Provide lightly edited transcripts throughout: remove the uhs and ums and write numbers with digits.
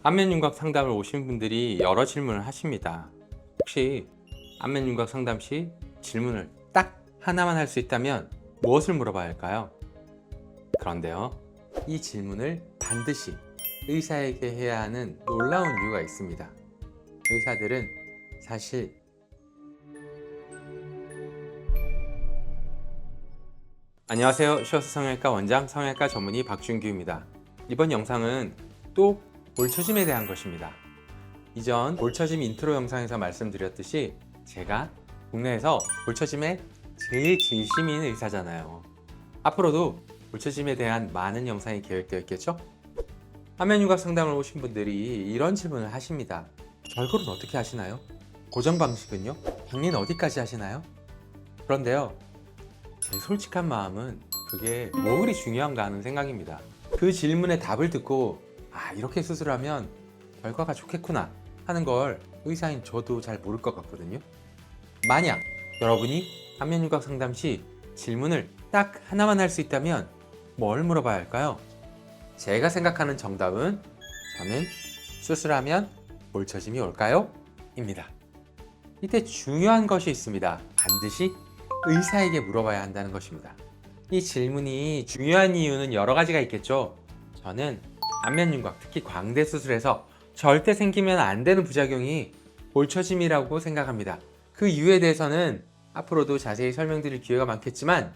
안면윤곽 상담을 오신 분들이 여러 질문을 하십니다. 혹시 안면윤곽 상담 시 질문을 딱 하나만 할 수 있다면 무엇을 물어봐야 할까요? 그런데요, 이 질문을 반드시 의사에게 해야 하는 놀라운 이유가 있습니다. 의사들은 사실 안녕하세요. 슈어스 성형외과 원장 성형외과 전문의 박준규입니다. 이번 영상은 또 볼처짐에 대한 것입니다. 이전 볼처짐 인트로 영상에서 말씀드렸듯이 제가 국내에서 볼처짐에 제일 진심인 의사잖아요. 앞으로도 볼처짐에 대한 많은 영상이 계획되어 있겠죠? 안면윤곽 상담을 오신 분들이 이런 질문을 하십니다. 절골은 어떻게 하시나요? 고정 방식은요? 백리는 어디까지 하시나요? 그런데요, 제 솔직한 마음은 그게 뭐 그리 중요한가 하는 생각입니다. 그 질문에 답을 듣고 이렇게 수술하면 결과가 좋겠구나 하는 걸 의사인 저도 잘 모를 것 같거든요. 만약 여러분이 안면윤곽 상담 시 질문을 딱 하나만 할 수 있다면 뭘 물어봐야 할까요? 제가 생각하는 정답은 저는 수술하면 볼처짐이 올까요? 입니다. 이때 중요한 것이 있습니다. 반드시 의사에게 물어봐야 한다는 것입니다. 이 질문이 중요한 이유는 여러 가지가 있겠죠. 저는 안면윤곽, 특히 광대 수술에서 절대 생기면 안 되는 부작용이 볼처짐이라고 생각합니다. 그 이유에 대해서는 앞으로도 자세히 설명드릴 기회가 많겠지만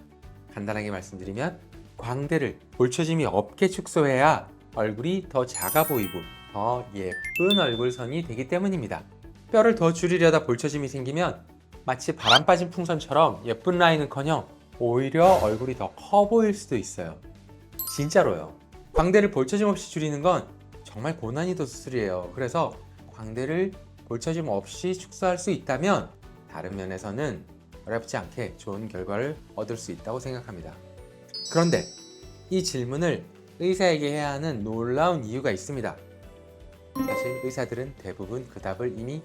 간단하게 말씀드리면 광대를 볼처짐이 없게 축소해야 얼굴이 더 작아 보이고 더 예쁜 얼굴선이 되기 때문입니다. 뼈를 더 줄이려다 볼처짐이 생기면 마치 바람 빠진 풍선처럼 예쁜 라인은커녕 오히려 얼굴이 더 커 보일 수도 있어요. 진짜로요. 광대를 볼처짐 없이 줄이는 건 정말 고난이도 수술이에요. 그래서 광대를 볼처짐 없이 축소할 수 있다면 다른 면에서는 어렵지 않게 좋은 결과를 얻을 수 있다고 생각합니다. 그런데 이 질문을 의사에게 해야 하는 놀라운 이유가 있습니다. 사실 의사들은 대부분 그 답을 이미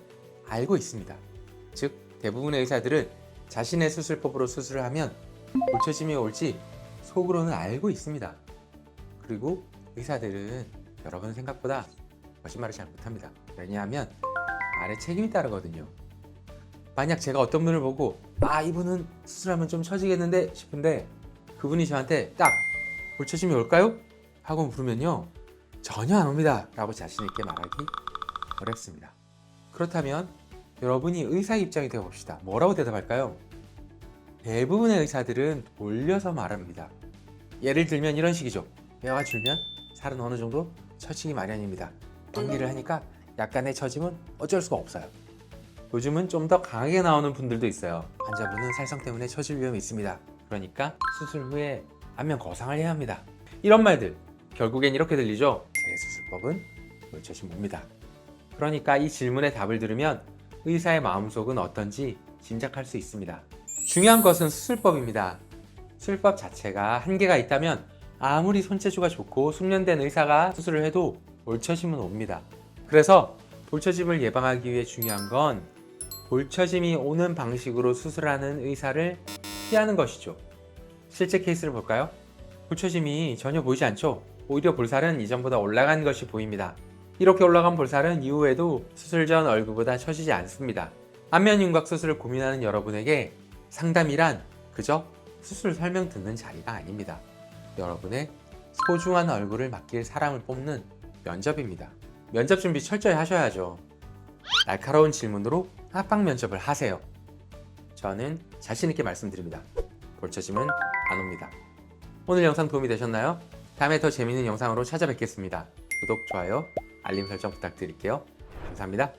알고 있습니다. 즉, 대부분의 의사들은 자신의 수술법으로 수술을 하면 볼처짐이 올지 속으로는 알고 있습니다. 그리고 의사들은 여러분 생각보다 거짓말을 잘 못합니다. 왜냐하면 말에 책임이 따르거든요. 만약 제가 어떤 분을 보고 이분은 수술하면 좀 처지겠는데 싶은데 그분이 저한테 딱 볼처짐이 올까요? 하고 물으면요, 전혀 안 옵니다 라고 자신 있게 말하기 어렵습니다. 그렇다면 여러분이 의사의 입장이 되어 봅시다. 뭐라고 대답할까요? 대부분의 의사들은 돌려서 말합니다. 예를 들면 이런 식이죠. 뼈가 줄면 살은 어느 정도 처지기 마련입니다. 연기를 하니까 약간의 처짐은 어쩔 수가 없어요. 요즘은 좀 더 강하게 나오는 분들도 있어요. 환자분은 살성 때문에 처질 위험이 있습니다. 그러니까 수술 후에 안면 거상을 해야 합니다. 이런 말들 결국엔 이렇게 들리죠. 제 수술법은 볼처짐 옵니다. 그러니까 이 질문에 답을 들으면 의사의 마음속은 어떤지 짐작할 수 있습니다. 중요한 것은 수술법입니다. 수술법 자체가 한계가 있다면 아무리 손재주가 좋고 숙련된 의사가 수술을 해도 볼처짐은 옵니다. 그래서 볼처짐을 예방하기 위해 중요한 건 볼처짐이 오는 방식으로 수술하는 의사를 피하는 것이죠. 실제 케이스를 볼까요? 볼처짐이 전혀 보이지 않죠? 오히려 볼살은 이전보다 올라간 것이 보입니다. 이렇게 올라간 볼살은 이후에도 수술 전 얼굴보다 처지지 않습니다. 안면윤곽 수술을 고민하는 여러분에게 상담이란 그저 수술 설명 듣는 자리가 아닙니다. 여러분의 소중한 얼굴을 맡길 사람을 뽑는 면접입니다. 면접 준비 철저히 하셔야죠. 날카로운 질문으로 합방 면접을 하세요. 저는 자신 있게 말씀드립니다. 볼처짐은 안 옵니다. 오늘 영상 도움이 되셨나요? 다음에 더 재미있는 영상으로 찾아뵙겠습니다. 구독, 좋아요, 알림 설정 부탁드릴게요. 감사합니다.